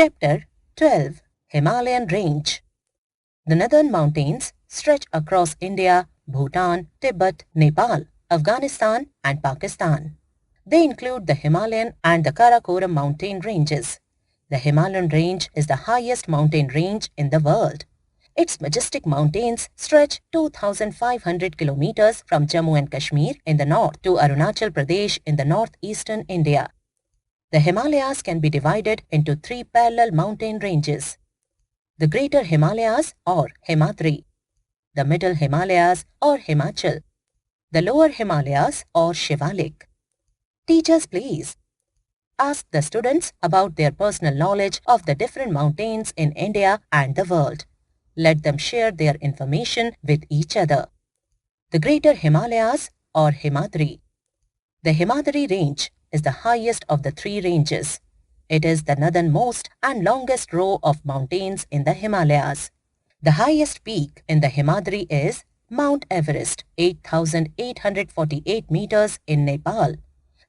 Chapter 12 Himalayan Range. The northern mountains stretch across India, Bhutan, Tibet, Nepal, Afghanistan and Pakistan. They include the Himalayan and the Karakoram mountain ranges. The Himalayan range is the highest mountain range in the world. Its majestic mountains stretch 2,500 kilometers from Jammu and Kashmir in the north to Arunachal Pradesh in the northeastern India. The Himalayas can be divided into three parallel mountain ranges: the Greater Himalayas or Himadri, the Middle Himalayas or Himachal, the Lower Himalayas or Shivalik. Teachers, please ask the students about their personal knowledge of the different mountains in India and the world. Let them share their information with each other. The Greater Himalayas or Himadri. The Himadri range is the highest of the three ranges. It is the northernmost and longest row of mountains in the Himalayas. The highest peak in the Himadri is Mount Everest, 8,848 meters in Nepal.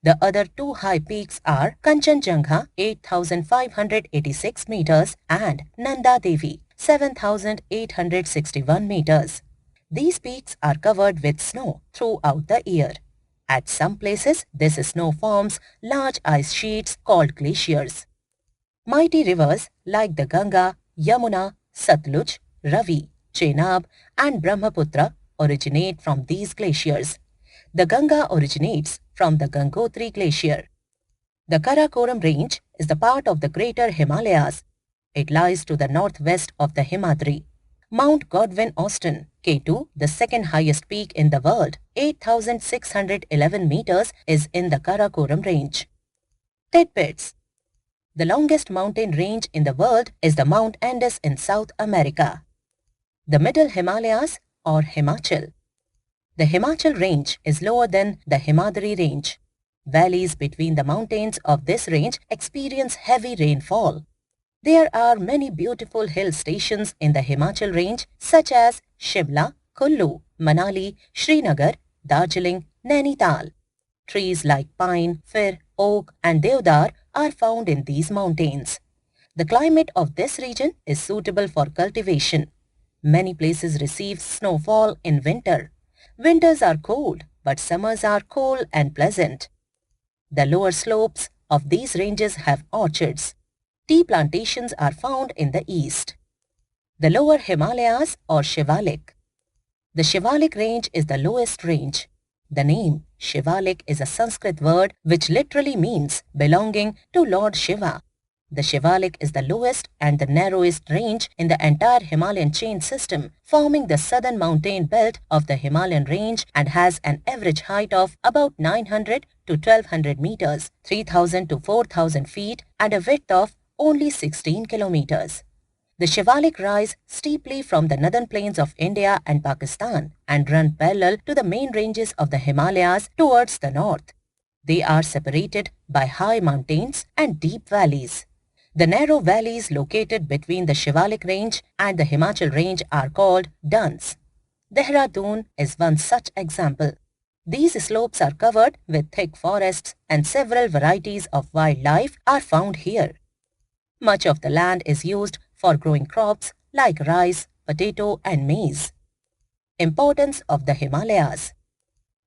The other two high peaks are Kanchenjunga, 8,586 meters and Nanda Devi, 7,861 meters. These peaks are covered with snow throughout the year. At some places, this snow forms large ice sheets called glaciers. Mighty rivers like the Ganga, Yamuna, Satluj, Ravi, Chenab and Brahmaputra originate from these glaciers. The Ganga originates from the Gangotri Glacier. The Karakoram range is the part of the Greater Himalayas. It lies to the northwest of the Himadri. Mount Godwin Austen, K2, the second highest peak in the world, 8,611 meters, is in the Karakoram range. Tidbits. The longest mountain range in the world is the Mount Andes in South America. The Middle Himalayas or Himachal. The Himachal range is lower than the Himadri range. Valleys between the mountains of this range experience heavy rainfall. There are many beautiful hill stations in the Himachal range such as Shimla, Kullu, Manali, Srinagar, Darjeeling, Nainital. Trees like pine, fir, oak and deodar are found in these mountains. The climate of this region is suitable for cultivation. Many places receive snowfall in winter. Winters are cold, but summers are cool and pleasant. The lower slopes of these ranges have orchards. Tea plantations are found in the east. The Lower Himalayas or Shivalik. The Shivalik range is the lowest range. The name Shivalik is a Sanskrit word which literally means belonging to Lord Shiva. The Shivalik is the lowest and the narrowest range in the entire Himalayan chain system, forming the southern mountain belt of the Himalayan range and has an average height of about 900 to 1200 meters, 3000 to 4000 feet and a width of only 16 kilometers. The Shivalik rise steeply from the northern plains of India and Pakistan and run parallel to the main ranges of the Himalayas towards the north. They are separated by high mountains and deep valleys. The narrow valleys located between the Shivalik range and the Himachal range are called duns. Dehradun is one such example. These slopes are covered with thick forests and several varieties of wildlife are found here. Much of the land is used for growing crops like rice, potato and maize. Importance of the Himalayas.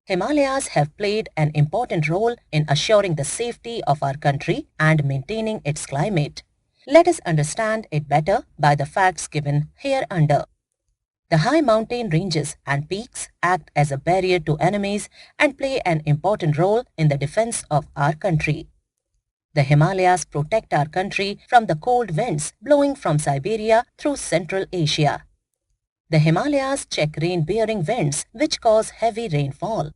Himalayas have played an important role in assuring the safety of our country and maintaining its climate. Let us understand it better by the facts given hereunder. The high mountain ranges and peaks act as a barrier to enemies and play an important role in the defense of our country. The Himalayas protect our country from the cold winds blowing from Siberia through Central Asia. The Himalayas check rain-bearing winds which cause heavy rainfall.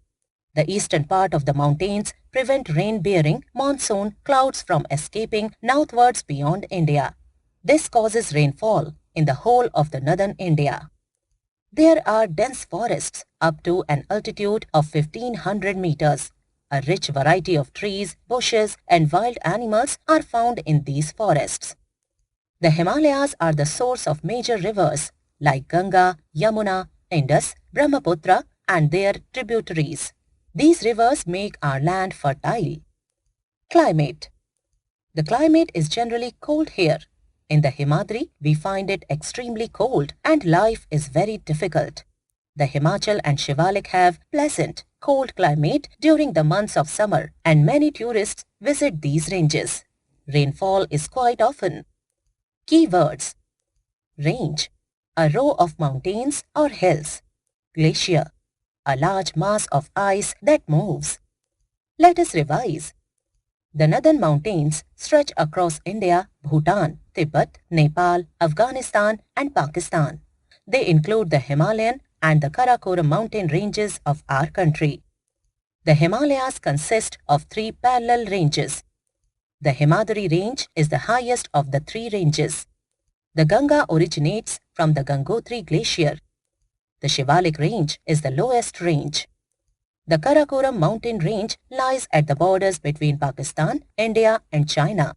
The eastern part of the mountains prevent rain-bearing monsoon clouds from escaping northwards beyond India. This causes rainfall in the whole of the northern India. There are dense forests up to an altitude of 1500 meters. A rich variety of trees, bushes and wild animals are found in these forests. The Himalayas are the source of major rivers like Ganga, Yamuna, Indus, Brahmaputra and their tributaries. These rivers make our land fertile. Climate. The climate is generally cold here. In the Himadri, we find it extremely cold and life is very difficult. The Himachal and Shivalik have pleasant, cold climate during the months of summer and many tourists visit these ranges. Rainfall is quite often. Keywords: range, a row of mountains or hills. Glacier, a large mass of ice that moves. Let us revise. The northern mountains stretch across India, Bhutan, Tibet, Nepal, Afghanistan and Pakistan. They include the Himalayan and the Karakoram mountain ranges of our country. The Himalayas consist of 3 parallel ranges. The Himadri range is the highest of the 3 ranges. The Ganga originates from the Gangotri glacier. The Shivalik range is the lowest range. The Karakoram mountain range lies at the borders between Pakistan, India and China.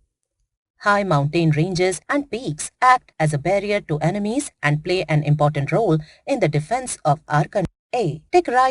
High mountain ranges and peaks act as a barrier to enemies and play an important role in the defense of our country. A. Take right